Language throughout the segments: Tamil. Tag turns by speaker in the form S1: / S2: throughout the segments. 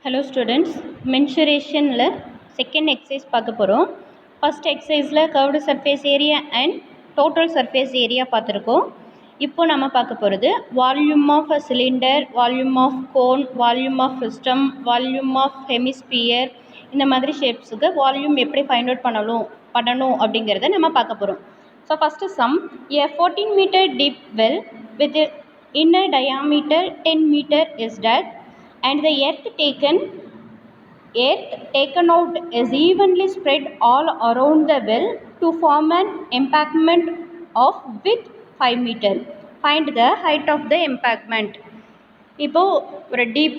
S1: Hello students, mensuration second exercise பார்க்க போகிறோம். First exerciseல curved surface area and total surface area பார்த்துருக்கோம். இப்போ நம்ம பார்க்க போகிறது volume of a cylinder, volume of cone, volume of piston, volume of hemisphere. இந்த மாதிரி ஷேப்ஸுக்கு வால்யூம் எப்படி ஃபைண்ட் அவுட் பண்ணணும் அப்படிங்கிறத நம்ம பார்க்க போகிறோம். So first sum a 14 meter deep well with inner diameter 10 meter is dug and the earth taken out is evenly spread all around the well to form an embankment of width 5 meter. Find the height of the embankment. இப்போது ஒரு டீப்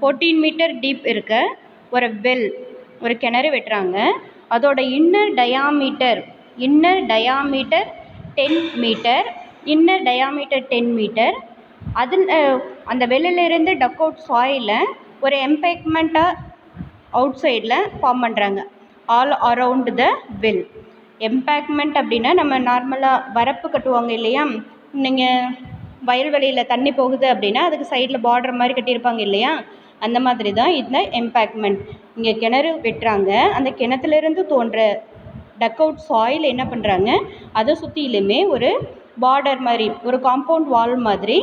S1: 14 மீட்டர் டீப் இருக்க ஒரு வெல் ஒரு கிணறு வெட்டுறாங்க. அதோட inner diameter 10 metre, inner diameter 10 metre. அந்த வெள்ளிலிருந்து டக் அவுட் சாயிலில் ஒரு எம்பேக்மெண்ட்டாக அவுட் சைடில் ஃபார்ம் பண்ணுறாங்க all around the well. Embankment அப்படின்னா நம்ம நார்மலாக வரப்பு கட்டுவாங்க இல்லையா, நீங்கள் வயல்வெளியில் தண்ணி போகுது அப்படின்னா அதுக்கு சைடில் பார்டர் மாதிரி கட்டியிருப்பாங்க இல்லையா, அந்த மாதிரி தான் இந்த எம்பேக்மெண்ட். இங்கே கிணறு வெட்டுறாங்க, அந்த கிணத்துலேருந்து தோன்ற டக் அவுட் சாயில் என்ன பண்ணுறாங்க, அதை சுற்றிலுமே ஒரு பார்டர் மாதிரி ஒரு காம்பவுண்ட் வால் மாதிரி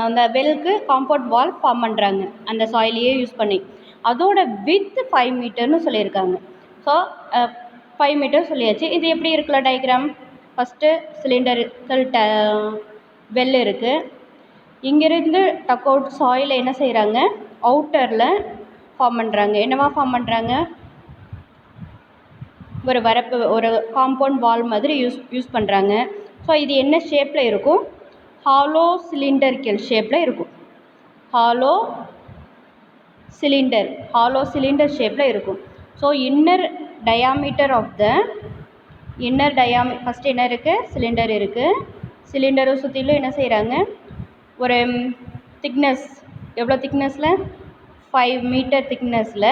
S1: அந்த வெல்க்கு காம்பவுண்ட் வால் ஃபார்ம் பண்ணுறாங்க அந்த சாயிலையே யூஸ் பண்ணி. அதோட வித் 5 மீட்டர்னு சொல்லியிருக்காங்க. ஸோ 5 மீட்டர் சொல்லியாச்சு. இது எப்படி இருக்குல்ல டயக்ராம். ஃபஸ்ட்டு சிலிண்டரிக்கல் வெல் இருக்குது. இங்கேருந்து டக் அவுட் சாயில் என்ன செய்கிறாங்க, அவுட்டரில் ஃபார்ம் பண்ணுறாங்க. என்னவா ஃபார்ம் பண்ணுறாங்க, ஒரு வரப்பு ஒரு காம்பவுண்ட் வால் மாதிரி யூஸ் பண்ணுறாங்க. ஸோ இது என்ன ஷேப்பில் இருக்கும், ஹாலோ சிலிண்டரிக்கல் ஷேப்பில் இருக்கும். ஹாலோ சிலிண்டர் ஷேப்பில் இருக்கும். ஸோ இன்னர் டயாமீட்டர் ஃபஸ்ட்டு என்ன இருக்குது, சிலிண்டர் இருக்குது. சிலிண்டரை சுற்றிலும் என்ன செய்கிறாங்க, ஒரு திக்னஸ் எவ்வளோ திக்னஸில் 5 மீட்டர் திக்னஸில்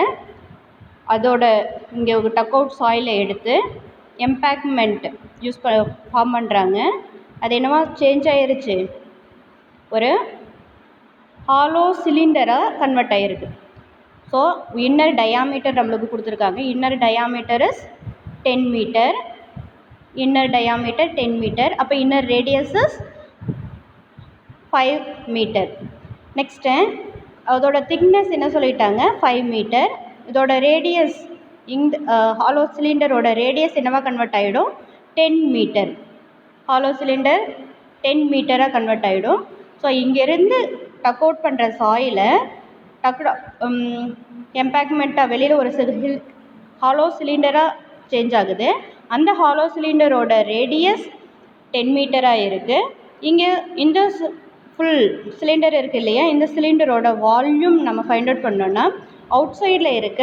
S1: அதோட இங்கே ஒரு டக் அவுட் சாயிலை எடுத்து எம்பேக்மெண்ட் ஃபார்ம் பண்ணுறாங்க. அது என்னவா சேஞ்ச் ஆகிருச்சு, ஒரு ஹாலோ சிலிண்டராக கன்வெர்ட் ஆகிருக்கு. ஸோ இன்னர் டயாமீட்டர் நம்மளுக்கு கொடுத்துருக்காங்க. Inner diameter is 10 metre. Inner diameter 10 metre. அப்போ inner radius is 5 metre. Next அதோட திக்னஸ் என்ன சொல்லிட்டாங்க, 5 மீட்டர். இதோட ரேடியஸ் இந்த ஹாலோ சிலிண்டரோட ரேடியஸ் என்னவா கன்வெர்ட் ஆகிடும், 10 மீட்டர். ஹாலோ சிலிண்டர் 10 மீட்டராக கன்வெர்ட் ஆகிடும். ஸோ இங்கேருந்து டக் அவுட் பண்ணுற சாயிலை எம்பேக்மெண்ட்டாக வெளியில் ஒரு ஹாலோ சிலிண்டராக சேஞ்ச் ஆகுது. அந்த ஹாலோ சிலிண்டரோட ரேடியஸ் 10 மீட்டராக இருக்குது. இங்கே இந்த ஃபுல் சிலிண்டர் இருக்குது இல்லையா, இந்த சிலிண்டரோட வால்யூம் நம்ம ஃபைண்ட் அவுட் பண்ணோன்னா அவுட் சைடில் இருக்க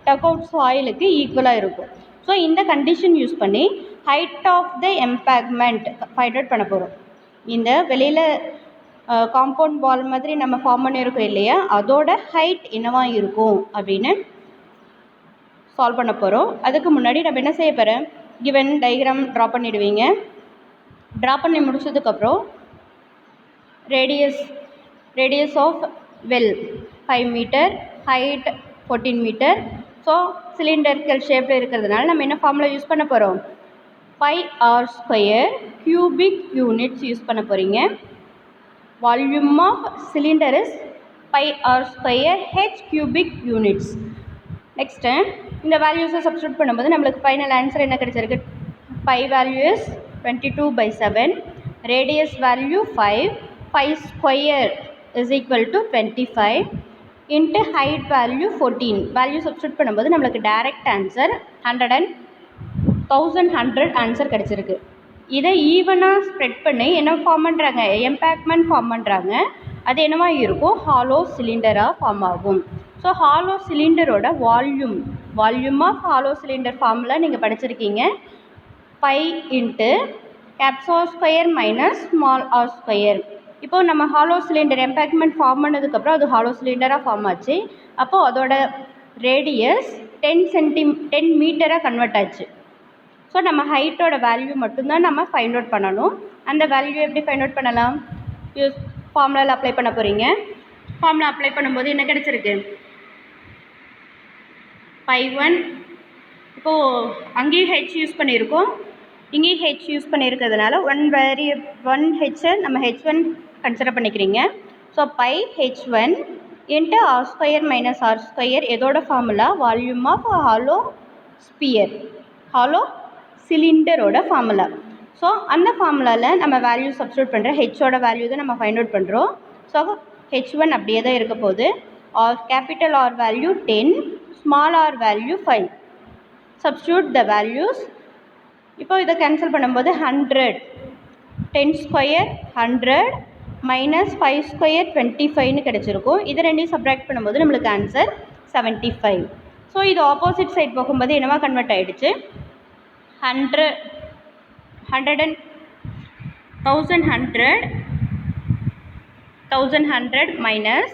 S1: டக் அவுட் சாயிலுக்கு ஈக்குவலாக இருக்கும். ஸோ இந்த கண்டிஷன் யூஸ் பண்ணி height of the embankment find out பண்ண போகிறோம். இந்த வெளியில் காம்பவுண்ட் வால் மாதிரி நம்ம ஃபார்ம் பண்ணியிருக்கோம் இல்லையா, அதோட ஹைட் என்னவாக இருக்கும் அப்படின்னு சால்வ் பண்ண போகிறோம். அதுக்கு முன்னாடி நம்ம என்ன செய்ய போகிறோம், கிவன் டயக்ராம் ட்ரா பண்ணிவிடுவீங்க. ட்ரா பண்ணி முடிச்சதுக்கப்புறம் radius of well 5 metre, height 14 metre. So cylindrical ஷேப்பில் இருக்கிறதுனால நம்ம என்ன ஃபார்முலா யூஸ் பண்ண போகிறோம், πr² cubic units யூஸ் பண்ண போகிறீங்க. Volume of cylinder is πr² h cubic units. Next இந்த வேல்யூஸை சப்ஸ்டியூட் பண்ணும்போது நம்மளுக்கு ஃபைனல் ஆன்சர் என்ன கிடச்சிருக்கு, pi value is 22/7, radius value 5, 5² is equal to 25 into height value 14. Value substitute பண்ணும்போது நம்மளுக்கு டைரக்ட் ஆன்சர் 1100 ஆன்சர் கிடச்சிருக்கு. இதை ஈவனாக ஸ்ப்ரெட் பண்ணி என்ன ஃபார்ம் பண்ணுறாங்க, எம்பேக்மெண்ட் ஃபார்ம் பண்ணுறாங்க. அது என்னவா இருக்கும், ஹாலோ சிலிண்டராக ஃபார்ம் ஆகும். ஸோ ஹாலோ சிலிண்டரோட volume of hollow cylinder formula நீங்கள் படிச்சிருக்கீங்க, pi into R² minus small r². இப்போது நம்ம ஹாலோ சிலிண்டர் எம்பேக்மெண்ட் ஃபார்ம் பண்ணதுக்கப்புறம் அது ஹாலோ சிலிண்டராக ஃபார்ம் ஆச்சு. அப்போது அதோட ரேடியஸ் 10 மீட்டராக கன்வெர்ட் ஆச்சு. ஸோ நம்ம ஹைட்டோட வேல்யூ மட்டும்தான் நம்ம ஃபைண்ட் அவுட் பண்ணணும். அந்த வேல்யூ எப்படி ஃபைண்ட் அவுட் பண்ணலாம், ஃபார்முலாவில் அப்ளை பண்ண போகிறீங்க. ஃபார்முலா அப்ளை பண்ணும்போது என்ன கிடச்சிருக்கு? π1 இப்போது அங்கேயும் ஹெச் யூஸ் பண்ணியிருக்கோம், இங்கேயும் ஹெச் யூஸ் பண்ணியிருக்கிறதுனால ஒன் ஹெச்சை நம்ம ஹெச்1 கன்சிடர் பண்ணிக்கிறீங்க. So pi h1 into R square minus R square எதோட formula? Volume of hollow sphere, hollow சிலிண்டரோட ஃபார்முலா. ஸோ அந்த ஃபார்முலாவில் நம்ம வேல்யூ சப்ஸ்டியூட் பண்ணுறோம். ஹெச்சோட வேல்யூ தான் நம்ம ஃபைண்ட் அவுட் பண்ணுறோம். ஸோ h1 அப்படியே தான் இருக்க போகுது. R capital R value 10, small R value 5. Substitute the values. இப்போ இதை கேன்சல் பண்ணும்போது 100, 10 ஸ்கொயர் 100 மைனஸ் 5 ஸ்கொயர் 25ன்னு கிடச்சிருக்கும். இதை ரெண்டையும் சப்ராக்ட் பண்ணும்போது நம்மளுக்கு ஆன்சர் 75. ஸோ இது ஆப்போசிட் சைட் போகும்போது என்னவா கன்வெர்ட் ஆகிடுச்சு? 100 1100 மைனஸ்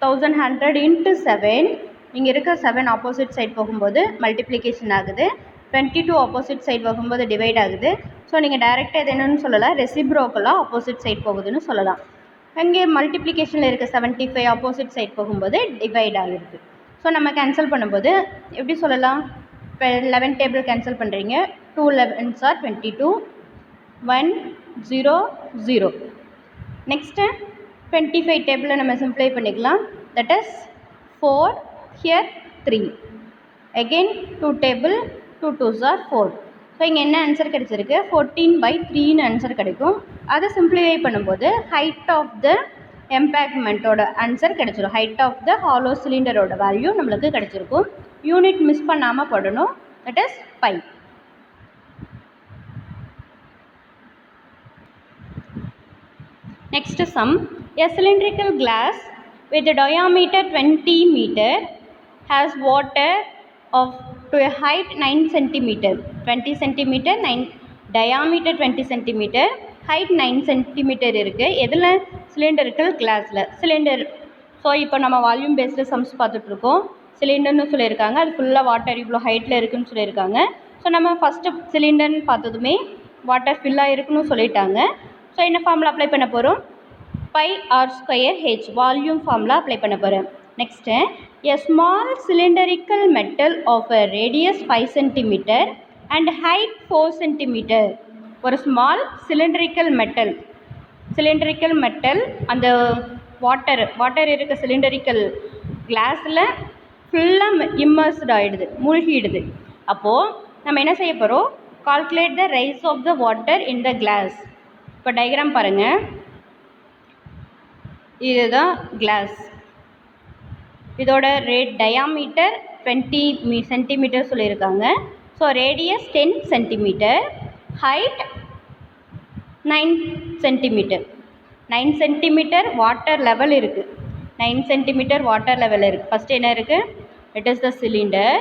S1: 1100 இன்ட்டு 7. இங்கே இருக்க 7 ஆப்போசிட் சைட் போகும்போது மல்டிப்ளிகேஷன் ஆகுது, 22 ஆப்போசிட் சைட் போகும்போது டிவைட் ஆகுது. ஸோ நீங்கள் டைரெக்டாக இது என்னென்னு சொல்லலாம், ரெசிப்ரோக்கலாக ஆப்போசிட் சைட் போகுதுன்னு சொல்லலாம். அங்கே மல்டிப்ளிகேஷனில் இருக்க 75 ஆப்போசிட் சைட் போகும்போது டிவைட் ஆகிருக்கு. ஸோ நம்ம கேன்சல் பண்ணும்போது எப்படி சொல்லலாம்? இப்போ 11 டேபிள் கேன்சல் பண்ணுறீங்க, 2 11s are 22, 1 0 0. நெக்ஸ்ட்டு 25 டேபிளை நம்ம சிம்ப்ளை பண்ணிக்கலாம். That is 4, here 3. again 2 table, 2 2s are 4. So இங்கே என்ன ஆன்சர் கிடச்சிருக்கு? 14/3ன்னு ஆன்சர் கிடைக்கும். அதை சிம்ப்ளிஃபை பண்ணும்போது ஹைட் ஆஃப் த எம்பேக்மெண்ட்டோட ஆன்சர் கிடச்சிரும். ஹைட் ஆஃப் த ஹாலோ சிலிண்டரோட வேல்யூ நம்மளுக்கு கிடச்சிருக்கும். யூனிட் மிஸ் பண்ணாமல் போடணும். That is pi. Next sum. A cylindrical glass with a diameter 20 meter has water of to a height 9 cm. 20 cm, 9 diameter 20 cm, height 9 cm இருக்குது. எதில்? சிலிண்டரிக்கல் கிளாஸில். சிலிண்டர். ஸோ இப்போ நம்ம வால்யூம் பேஸ்டு சம்ஸ் பார்த்துட்ருக்கோம். சிலிண்டர்னு சொல்லியிருக்காங்க, அது ஃபுல்லாக வாட்டர் இவ்வளோ ஹைட்டில் இருக்குதுன்னு சொல்லியிருக்காங்க. ஸோ நம்ம ஃபஸ்ட்டு சிலிண்டர்னு பார்த்ததுமே வாட்டர் ஃபில்லாக இருக்குன்னு சொல்லிட்டாங்க. ஸோ என்ன ஃபார்முலா அப்ளை பண்ண போகிறோம்? Pi R square H, volume formula apply பண்ண போகிறேன். Next, a small cylindrical metal of a radius 5 cm and height 4 cm. ஒரு ஸ்மால் சிலிண்டரிக்கல் மெட்டல் அந்த வாட்டர் இருக்க சிலிண்டரிக்கல் கிளாஸில் ஃபுல்லாக இம்மர்ஸ்ட் ஆகிடுது, மூழ்கிடுது. அப்போது நம்ம என்ன செய்ய போகிறோம்? Calculate the rise of the water in the glass. இப்போ டயக்ராம் பாருங்கள், இதுதான் கிளாஸ். இதோட டயாமீட்டர் 20 சென்டிமீட்டர் சொல்லியிருக்காங்க. So radius 10 centimetre, height 9 centimetre. 9 centimetre water level இருக்குது. 9 சென்டிமீட்டர் வாட்டர் லெவல் இருக்குது. ஃபஸ்ட்டு என்ன இருக்குது? It is the cylinder.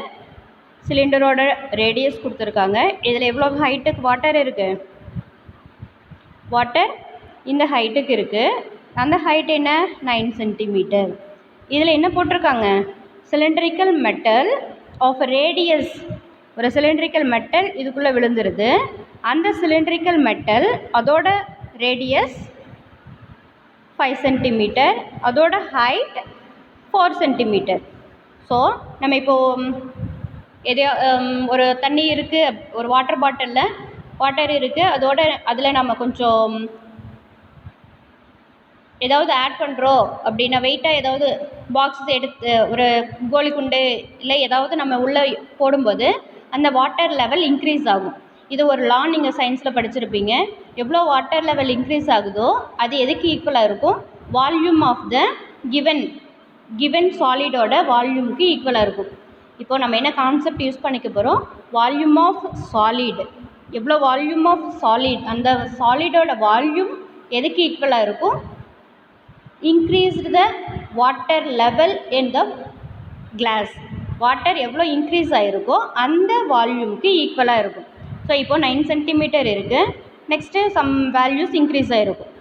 S1: சிலிண்டரோட ரேடியஸ் கொடுத்துருக்காங்க. இதில் எவ்வளோ ஹைட்டுக்கு வாட்டர் இருக்குது? வாட்டர் இந்த ஹைட்டுக்கு இருக்குது. அந்த ஹைட் என்ன? 9 சென்டிமீட்டர். இதில் என்ன போட்டிருக்காங்க? Cylindrical metal of radius. ஒரு சிலிண்ட்ரிக்கல் மெட்டல் இதுக்குள்ளே விழுந்துருது. அந்த சிலிண்ட்ரிக்கல் மெட்டல் அதோட ரேடியஸ் 5 சென்டிமீட்டர், அதோட ஹைட் 4 சென்டிமீட்டர். ஸோ நம்ம இப்போது எதையோ ஒரு தண்ணி இருக்குது, ஒரு வாட்டர் பாட்டிலில் வாட்டர் இருக்குது, அதில் நம்ம கொஞ்சம் ஏதாவது ஆட் பண்ணுறோம் அப்படின்னா, வெயிட்டாக ஏதாவது பாக்ஸஸ் எடுத்து ஒரு கோலி குண்டு இல்லை ஏதாவது நம்ம உள்ளே போடும்போது அந்த வாட்டர் லெவல் இன்க்ரீஸ் ஆகும். இது ஒரு லா நீங்கள் சயின்ஸில் படிச்சிருப்பீங்க. எவ்வளோ வாட்டர் லெவல் இன்க்ரீஸ் ஆகுதோ அது எதுக்கு ஈக்குவலாக இருக்கும்? வால்யூம் ஆஃப் த கிவன் சாலிடோட வால்யூமுக்கு ஈக்குவலாக இருக்கும். இப்போது நம்ம என்ன கான்செப்ட் யூஸ் பண்ணிக்க போகிறோம்? Volume of solid. எவ்வளோ வால்யூம் ஆஃப் சாலிட், அந்த சாலிடோட வால்யூம் எதுக்கு ஈக்குவலாக இருக்கும்? increased the water level in the glass. Water எவ்வளோ இன்க்ரீஸ் ஆகிருக்கோ அந்த வால்யூமுக்கு ஈக்குவலாக இருக்கும். ஸோ இப்போது 9 சென்டிமீட்டர் இருக்குது. நெக்ஸ்ட்டு சம் வேல்யூஸ் இன்க்ரீஸ் ஆகிருக்கும்.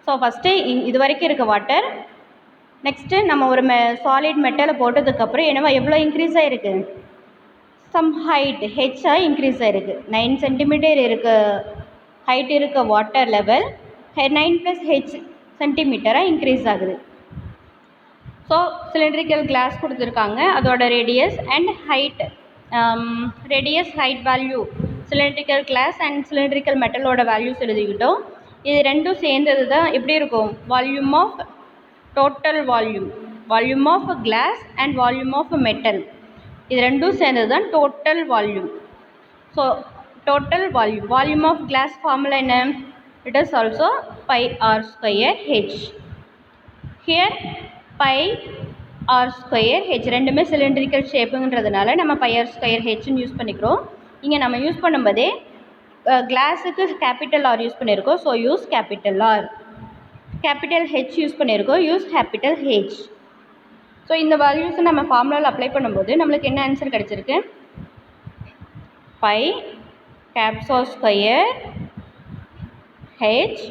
S1: ஸோ ஃபஸ்ட்டு இது வரைக்கும் இருக்க வாட்டர், நெக்ஸ்ட்டு நம்ம ஒரு சாலிட் மெட்டலை போட்டதுக்கப்புறம் என்னவோ எவ்வளோ இன்க்ரீஸ் ஆகிருக்கு? சம் ஹைட் ஹெச்சாக இன்க்ரீஸ் ஆகிருக்கு. 9 சென்டிமீட்டர் இருக்க ஹைட் இருக்க வாட்டர் லெவல் 9 + h சென்டிமீட்டராக இன்க்ரீஸ் ஆகுது. ஸோ சிலிண்ட்ரிக்கல் கிளாஸ் கொடுத்துருக்காங்க, அதோட radius and height, radius height value cylindrical glass and cylindrical மெட்டலோட வேல்யூஸ் எழுதிக்கிட்டோம். இது ரெண்டும் சேர்ந்தது தான் எப்படி இருக்கும், volume of total volume of glass and volume of metal, இது ரெண்டும் சேர்ந்தது தான் total volume. So total volume of glass formula என்ன, it is also pi R square H. Here pi R square H ரெண்டுமே சிலிண்ட்ரிக்கல் ஷேப்புங்கிறதுனால நம்ம பை ஆர் ஸ்கொயர் ஹெச்னு யூஸ் பண்ணிக்கிறோம். இங்கே நம்ம யூஸ் பண்ணும்போதே கிளாஸுக்கு கேபிட்டல் ஆர் யூஸ் பண்ணியிருக்கோம், so use capital R. Capital H use பண்ணியிருக்கோம், யூஸ் கேபிட்டல் ஹெச். ஸோ இந்த வேல்யூஸை நம்ம ஃபார்முலாவில் அப்ளை பண்ணும்போது நம்மளுக்கு என்ன ஆன்சர் கிடச்சிருக்கு, pi caps R square H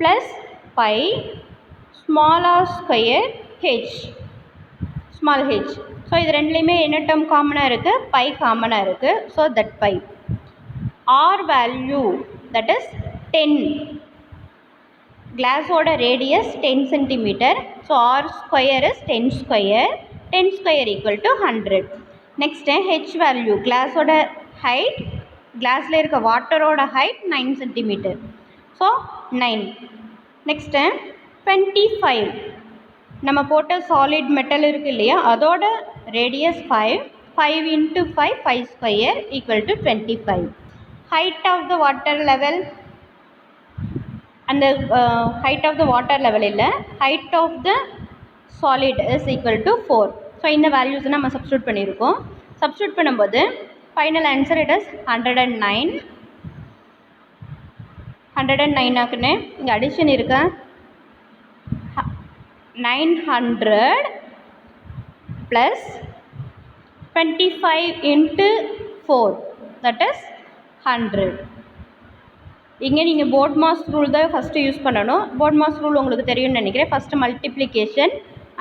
S1: plus pi small R square H, small H. So இது ரெண்டுலேயுமே என்ன டேர்ம் காமனாக இருக்குது, பை காமனாக இருக்குது. So that pi R value that is 10, கிளாஸோட radius 10 centimetre. So R square is 10 square, 10 square equal to 100. Next H value, கிளாஸோட ஹைட், கிளாஸில் இருக்க வாட்டரோட ஹைட் 9 சென்டிமீட்டர். ஸோ 9. நெக்ஸ்ட்டு 25, நம்ம போட்ட சாலிட் மெட்டல் இருக்குது இல்லையா, அதோட radius 5, 5 into 5, 5 square equal to 25. Height of the water level, அந்த height of the water level இல்லை, height of the solid is equal to 4. So இந்த வேல்யூஸை நம்ம சப்ஸ்டியூட் பண்ணியிருக்கோம். சப்ஸ்டியூட் பண்ணும்போது ஃபைனல் ஆன்சர் இட் இஸ் 109. 109 ஆக்குன்னு இங்கே அடிஷன் இருக்கா, 900 plus 25 into 4 that is 100. இங்கே நீங்கள் போர்ட் மாஸ் ரூல் தான் ஃபஸ்ட்டு யூஸ் பண்ணணும். போர்ட் மாஸ் ரூல் உங்களுக்கு தெரியும்னு நினைக்கிறேன். First multiplication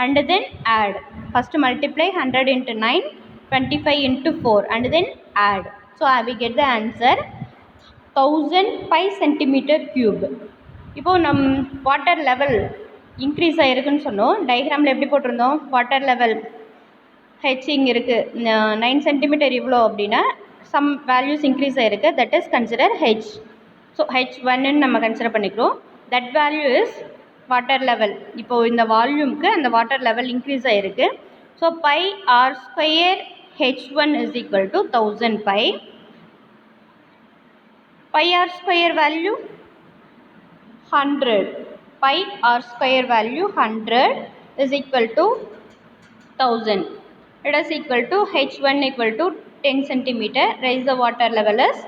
S1: and then add. First multiply 100 into 9, 25 into 4 and then add. So we get the answer 1005 centimeter cube. இப்போது நம் வாட்டர் லெவல் இன்க்ரீஸ் ஆகிருக்குன்னு சொன்னோம். டயக்ராமில் எப்படி போட்டிருந்தோம், வாட்டர் லெவல் ஹெச் இங்கே இருக்குது 9 சென்டிமீட்டர் இவ்வளோ அப்படின்னா சம் வேல்யூஸ் இன்க்ரீஸ் ஆகிருக்கு, that is consider H. So H1ன்னு நம்ம கன்சிடர் பண்ணிக்கிறோம். That value is water level. இப்போது இந்த வால்யூமுக்கு அந்த வாட்டர் லெவல் இன்க்ரீஸ் ஆகிருக்கு. So pi R square H1 is equal to 1000 pi. Pi R square value 100. Pi r square value 100 is equal to 1000. It is equal to H1 equal to 10 centimeter. Raise the water level is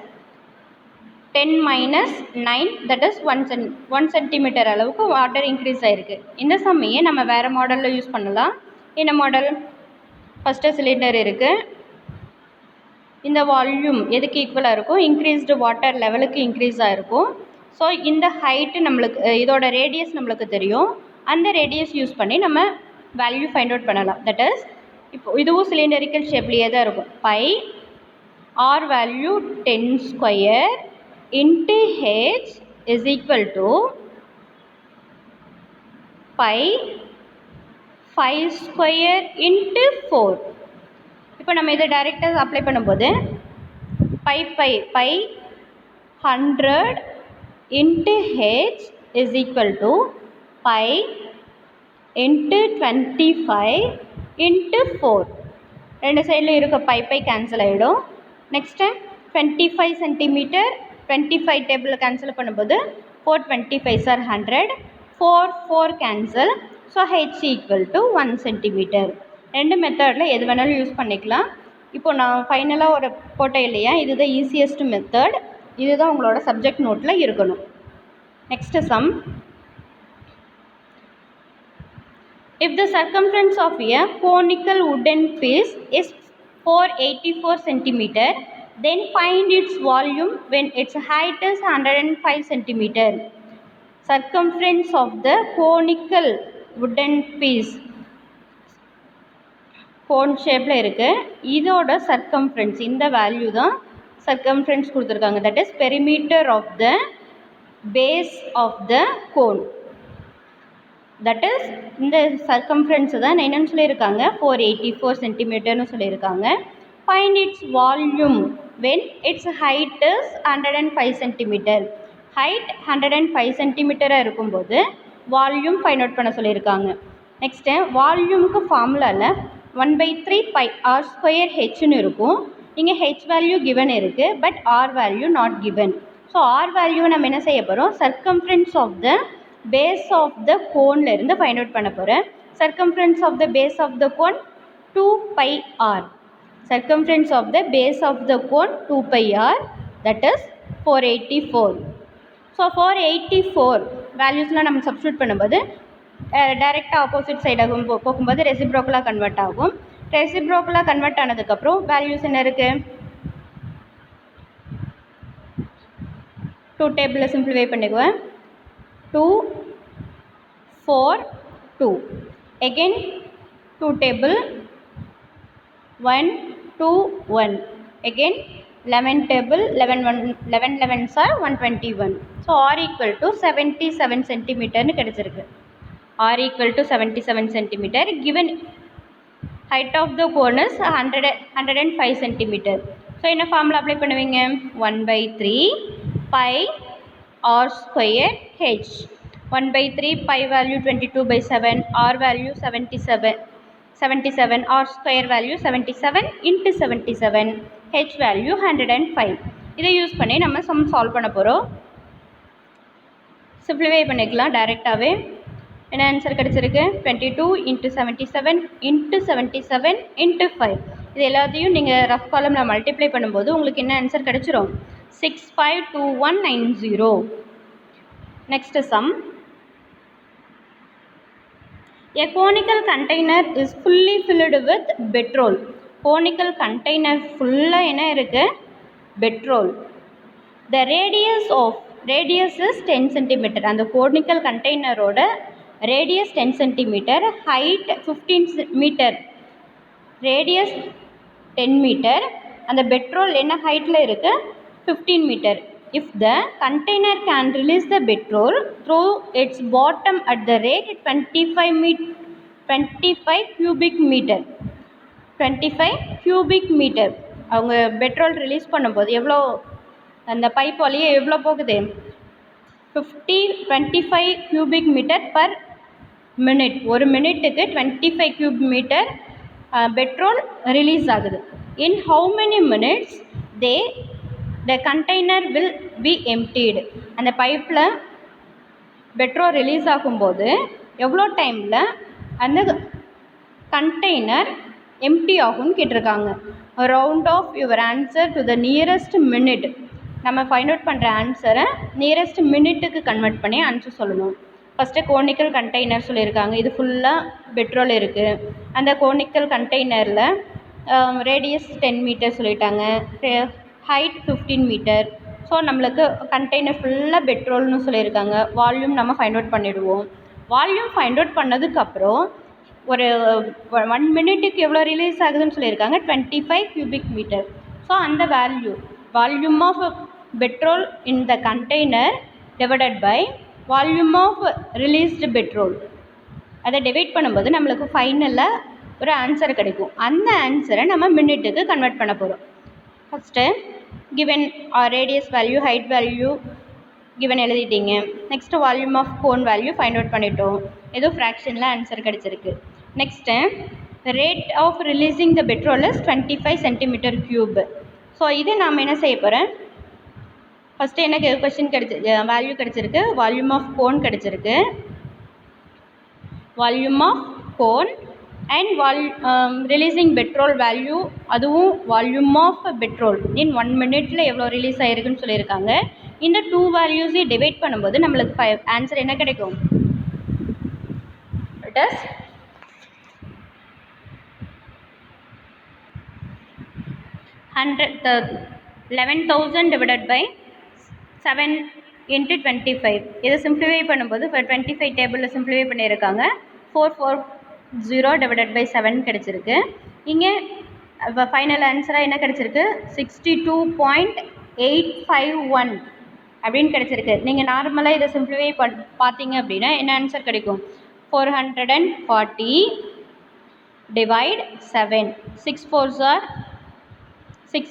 S1: 10 minus 9, that is 1 centimeter அளவுக்கு வாட்டர் இன்க்ரீஸ் ஆகிருக்கு. இந்த சமயம் நம்ம வேறு மாடலில் யூஸ் பண்ணலாம். என்ன மாடல், ஃபஸ்ட்டு சிலிண்டர் இருக்குது, இந்த வால்யூம் எதுக்கு ஈக்குவலாக இருக்கும், இன்க்ரீஸ்டு வாட்டர் லெவலுக்கு இன்க்ரீஸ் ஆகிருக்கும். ஸோ இந்த ஹைட்டு நம்மளுக்கு, இதோட ரேடியஸ் நம்மளுக்கு தெரியும், அந்த ரேடியஸ் யூஸ் பண்ணி நம்ம வேல்யூ ஃபைண்ட் அவுட் பண்ணலாம். தட் இஸ் இப்போ இதுவும் சிலிண்டரிக்கல் ஷேப்லேயே தான் இருக்கும். Pi R value 10 square into H is equal to pi 5 square into 4. இப்போ நம்ம இதை டைரெக்டாக அப்ளை பண்ணும்போது pi 100 into h is equal to pi into 25 into 4. ரெண்டு சைடில் இருக்க பை கேன்சல் ஆகிடும். நெக்ஸ்ட்டு 25 சென்டிமீட்டர் 25 டேபிளில் கேன்சல் பண்ணும்போது 4 25s are 100, 4 cancel. So h equal to 1 centimetre. ரெண்டு மெத்தடில் எது வேணாலும் யூஸ் பண்ணிக்கலாம். இப்போ நான் ஃபைனலாக ஒரு போட்டேன் இல்லையா, இதுதான் ஈஸியஸ்ட் மெத்தட். இதுதான் உங்களோட சப்ஜெக்ட் நோட்டில் இருக்கணும். Next sum. If the circumference of a conical wooden piece is 484 cm, then find its volume when its height is 105 cm. Circumference of the conical wooden piece, cone ஷேப்பில் இருக்குது, இதோட சர்க்கம்ஃபரன்ஸ், இந்த வேல்யூ தான் சர்க்கம்ஃபரன்ஸ் கொடுத்துருக்காங்க. That is perimeter of the base of the cone. That is இந்த சர்க்கம்ஃபரன்ஸ் தான் என்னன்னு சொல்லியிருக்காங்க 484 சென்டிமீட்டர்னு சொல்லியிருக்காங்க. Find its volume when its height is 105 centimetre. Height 105 சென்டிமீட்டராக இருக்கும்போது வால்யூம் ஃபைண்ட் அவுட் பண்ண சொல்லியிருக்காங்க. நெக்ஸ்ட்டு வால்யூமுக்கு ஃபார்முலாவில் 1/3 பை ஆர் ஸ்கொயர் ஹெச்னு இருக்கும். இங்கே ஹெச் வேல்யூ கிவன் இருக்குது, but R value not given. So R value நம்ம என்ன செய்ய போகிறோம், circumference of the base of the கோனில் இருந்து ஃபைண்ட் அவுட் பண்ண போகிறேன். Circumference of the base of the cone 2 pi R. Circumference of the base of the cone 2 pi R, that is 484. So 484 வேல்யூஸ்லாம் நம்ம சப்ஸ்டியூட் பண்ணும்போது டைரெக்டாக ஆப்போசிட் சைடாக போகும்போது ரெசிப்ரோக்கலாக கன்வெர்ட் ஆகும். ரெசிப்ரோக்கலாக கன்வெர்ட் ஆனதுக்கப்புறம் வேல்யூஸ் என்ன இருக்குது, 2 டேபிளில் சிம்பிளிஃபை பண்ணிக்குவேன். 2 4 2 again 2 table 1 2 1 again 11 table 11 11s are 121. so r equal to 77 centimeter கிடைச்சிருக்கு. r equal to 77 centimeter. given height of the cone is 105 centimeter. so என்ன ஃபார்முலா அப்ளை பண்ணுவீங்க, 1/3 pi r square h. 1/3 pi value 22/7, r value 77, r square value 77 into 77, h value 105. இதை யூஸ் பண்ணி நம்ம சம் சால்வ் பண்ண போகிறோம். சிம்பிளிஃபை பண்ணிக்கலாம் டைரெக்டாகவே. என்ன ஆன்சர் கிடச்சிருக்கு, 22 into 77 into 77 into 5. இது எல்லாத்தையும் நீங்கள் ரஃப் காலமில் மல்டிப்ளை பண்ணும்போது உங்களுக்கு என்ன ஆன்சர் கிடச்சிரும், 652190. next sum. a conical container is fully filled with petrol. conical container ஃபுல்லாக என்ன இருக்குது, petrol. the radius is 10 cm. அந்த conical containerோட radius 10 cm, height 15 meter, radius 10 meter. அந்த பெட்ரோல் என்ன ஹைட்டில் இருக்குது, 15 meter. if the container can release the petrol through its bottom at the rate 25 cubic meter. 25 cubic meter. அவங்க பெட்ரோல் ரிலீஸ் பண்ணும்போது எவ்வளோ, அந்த பைப் வழியே எவ்வளோ போகுது, 25 cubic meter per minute. ஒரு மினிட்டுக்கு 25 cubic meter பெட்ரோல் ரிலீஸ் ஆகுது. in how many minutes the container will be emptied. அந்த பைப்பில் பெட்ரோல் ரிலீஸ் ஆகும்போது எவ்வளோ டைமில் அந்த கண்டெய்னர் எம்டி ஆகும்னு கேட்டிருக்காங்க. Round off your answer to the nearest minute. நம்ம ஃபைண்ட் அவுட் பண்ணுற ஆன்சரை நியரஸ்ட் மினிட்டுக்கு கன்வெர்ட் பண்ணி ஆன்சர் சொல்லணும். ஃபஸ்ட்டு கோனிக்கல் கண்டெய்னர் சொல்லியிருக்காங்க, இது ஃபுல்லாக பெட்ரோல் இருக்குது. அந்த கோனிக்கல் கண்டெய்னரில் ரேடியஸ் 10 மீட்டர் சொல்லிட்டாங்க, ஹைட் 15 மீட்டர். ஸோ நம்மளுக்கு கண்டெய்னர் ஃபுல்லாக பெட்ரோல்னு சொல்லியிருக்காங்க. வால்யூம் நம்ம ஃபைண்ட் அவுட் பண்ணிவிடுவோம். வால்யூம் ஃபைண்ட் அவுட் பண்ணதுக்கப்புறம் ஒரு 1 மினிட்டுக்கு எவ்வளோ ரிலீஸ் ஆகுதுன்னு சொல்லியிருக்காங்க, 25 cubic meter. ஸோ அந்த volume of petrol in the container divided by volume of released petrol, அதை டிவைட் பண்ணும்போது நம்மளுக்கு ஃபைனலாக ஒரு ஆன்சர் கிடைக்கும். அந்த ஆன்சரை நம்ம மினிட்டுக்கு கன்வெர்ட் பண்ண போகிறோம். First given radius value, height value given எழுதிட்டீங்க. Next volume of cone value find out பண்ணிட்டோம். ஏதோ ஃப்ராக்ஷனில் ஆன்சர் கிடச்சிருக்கு. Next rate of releasing the petrol is 25 centimeter cube. So இது நாம் என்ன செய்ய போகிறேன், ஃபஸ்ட்டு எனக்கு கொஸ்டின் வேல்யூ கிடச்சிருக்கு, வால்யூம் ஆஃப் கோன் கிடச்சிருக்கு. Volume of cone and releasing petrol value, அதுவும் வால்யூம் ஆஃப் பெட்ரோல் இன் 1 மினிட்டில் எவ்வளோ ரிலீஸ் ஆகிருக்குன்னு சொல்லியிருக்காங்க. இந்த 2 வேல்யூஸை டிவைட் பண்ணும்போது நம்மளுக்கு ஆன்சர் என்ன கிடைக்கும், it is 11,000 divided by 7 into 25. இதை சிம்பிளிஃபை பண்ணும்போது இப்போ 25 டேபிளில் சிம்பிளிஃபை பண்ணியிருக்காங்க. 440 divided by 7 கிடச்சிருக்கு. இங்கே இப்போ ஃபைனல் ஆன்சராக என்ன கிடச்சிருக்கு, 62.851 அப்படின்னு கிடச்சிருக்கு. நீங்கள் நார்மலாக இதை சிம்பிளிஃபை பார்த்தீங்க அப்படின்னா என்ன ஆன்சர் கிடைக்கும், 440 divide 7. 6 4s are 6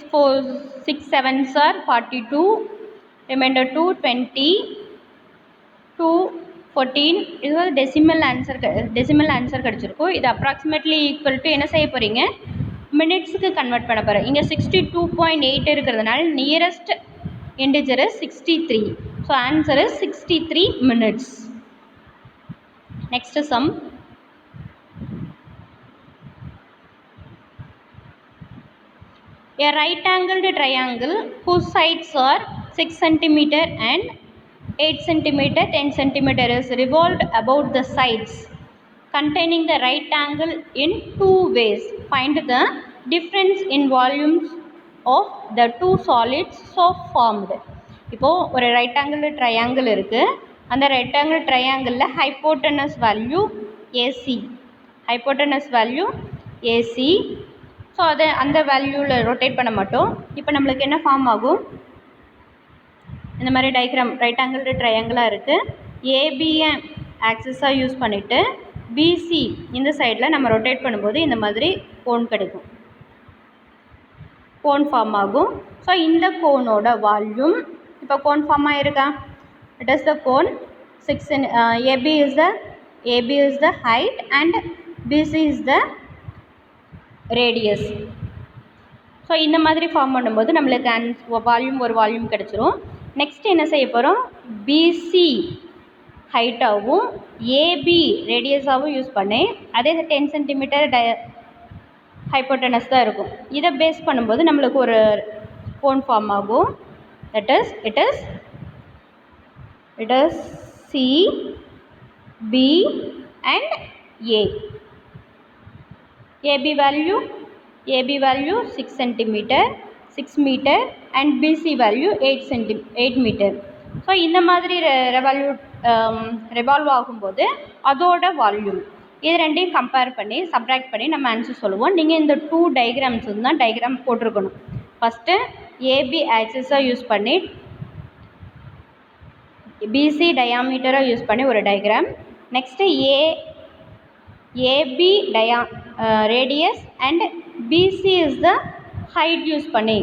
S1: 7s are 42, remainder 2 20, 2 14. இது வந்து டெசிமல் ஆன்சர் கிடச்சிருக்கும். இது அப்ராக்சிமேட்லி ஈக்குவல் டு என்ன செய்ய போகிறீங்க, மினிட்ஸுக்கு கன்வெர்ட் பண்ண போகிறேன். இங்கே 62.8 இருக்கிறதுனால nearest integer is 63. So answer is 63 minutes. Next sum. A right-angled triangle whose sides are 6 cm and 8 cm, 10 cm is revolved about the sides containing the right angle in two ways. Find the difference in volumes of the two solids so formed. இப்போ ஒரு ரைட் ஆங்கிள் ட்ரையாங்கிள் இருக்குது. அந்த ரைட் ஆங்கிள் ட்ரையாங்கிளில் hypotenuse value AC, hypotenuse value AC. So அதை அந்த வேல்யூவில் ரொட்டேட் பண்ண மாட்டோம். இப்போ நம்மளுக்கு என்ன ஃபார்ம் ஆகும், இந்த மாதிரி டயக்ராம் ரைட் ஆங்கிள் ட்ரையாங்கிளாக இருக்குது. ஏபியை ஆக்சிஸாக யூஸ் பண்ணிவிட்டு பிசி இந்த சைடில் நம்ம ரொட்டேட் பண்ணும்போது இந்த மாதிரி கோன் கிடைக்கும், கோன் ஃபார்ம் ஆகும். ஸோ இந்த கோனோட வால்யூம் இப்போ கோன் ஃபார்ம் ஆகிருக்கா. It is the cone 6 AB is the height and BC is the radius. So இந்த மாதிரி ஃபார்ம் பண்ணும்போது நம்மளுக்கு ஒரு வால்யூம் கிடச்சிரும். நெக்ஸ்ட் என்ன செய்ய போகிறோம், பிசி ஹைட்டாகவும் ஏபி ரேடியஸாகவும் யூஸ் பண்ணி அதே 10 சென்டிமீட்டர் ஹைப்போட்டனஸ் தான் இருக்கும். இதை பேஸ் பண்ணும்போது நம்மளுக்கு ஒரு கோன் ஃபார்ம் ஆகும். It is C B and A. AB value 6 centimetre 6 metre and BC value 8 metre. So இந்த மாதிரி ரெவால்வ் ஆகும்போது அதோட வால்யூம் இது ரெண்டையும் கம்பேர் பண்ணி சப்ராக்ட் பண்ணி நம்ம ஆன்சர் சொல்லுவோம். நீங்கள் இந்த 2 டயக்ராம்ஸ் தான் டயக்ராம் போட்டிருக்கணும். ஃபஸ்ட்டு ஏபி ஆக்சிஸாக யூஸ் பண்ணி பிசி டயாமீட்டராக யூஸ் பண்ணி ஒரு diagram. Next AB radius and BC is the height use பண்ணி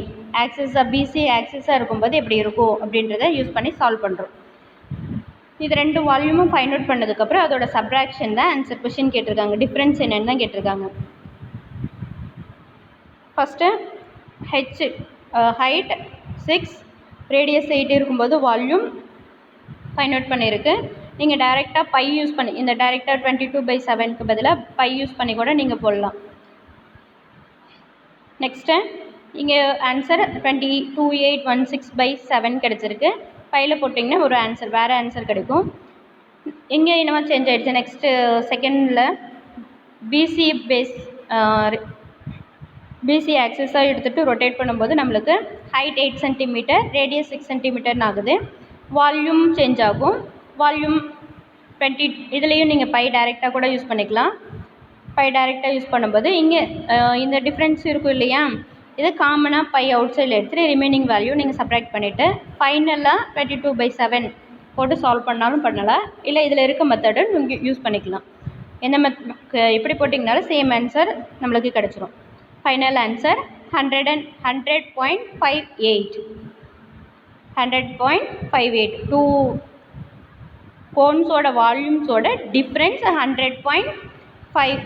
S1: பிசி ஆக்சிஸாக இருக்கும்போது எப்படி இருக்கும் அப்படின்றத யூஸ் பண்ணி சால்வ் பண்ணுறோம். இது 2 வால்யூமும் ஃபைண்ட் அவுட் பண்ணதுக்கப்புறம் அதோட சப்ராக்ஷன் தான் ஆன்சர் கொஷின் கேட்டிருக்காங்க. டிஃப்ரென்ஸ் என்னென்னு தான் கேட்டிருக்காங்க. ஃபஸ்ட்டு ஹைட் 6 ரேடியஸ் 8 இருக்கும்போது வால்யூம் ஃபைண்ட் அவுட் பண்ணியிருக்கு. நீங்கள் டைரெக்டாக பை யூஸ் பண்ணி இந்த டைரெக்டாக 22/7க்கு பதிலாக பை யூஸ் பண்ணி கூட நீங்கள் போடலாம். நெக்ஸ்ட்டு இங்கே ஆன்சர் 22816/7 கிடச்சிருக்கு. பையில் போட்டிங்கன்னா ஒரு ஆன்சர் வேறு ஆன்சர் கிடைக்கும். இங்கே என்னவா சேஞ்ச் ஆகிடுச்சு. நெக்ஸ்ட்டு செகண்டில் பிசி ஆக்சிஸாக எடுத்துகிட்டு ரொட்டேட் பண்ணும்போது நம்மளுக்கு ஹைட் 8 சென்டிமீட்டர் ரேடியஸ் 6 சென்டிமீட்டர்னு ஆகுது. வால்யூம் சேஞ்ச் ஆகும். வால்யூம் 20 இதுலேயும் நீங்கள் பை டைரெக்டாக கூட யூஸ் பண்ணிக்கலாம். பை டைரெக்டாக யூஸ் பண்ணும்போது இங்கே இந்த டிஃப்ரென்ஸ் இருக்கும் இல்லையா, இது காமனாக பை அவுட் சைடில் எடுத்துகிட்டு ரிமைனிங் வேல்யூ நீங்கள் சப்ராக்ட் பண்ணிவிட்டு ஃபைனலாக 22/7 போட்டு சால்வ் பண்ணாலும் பண்ணலாம். இல்லை இதில் இருக்க மெத்தடு நீங்கள் யூஸ் பண்ணிக்கலாம். எந்த எப்படி போட்டிங்கனாலும் சேம் ஆன்சர் நம்மளுக்கு கிடச்சிரும். ஃபைனல் ஆன்சர் 100.58 2 கோன்ஸோட வால்யூம்ஸோட டிஃப்ரென்ஸ் 100.5.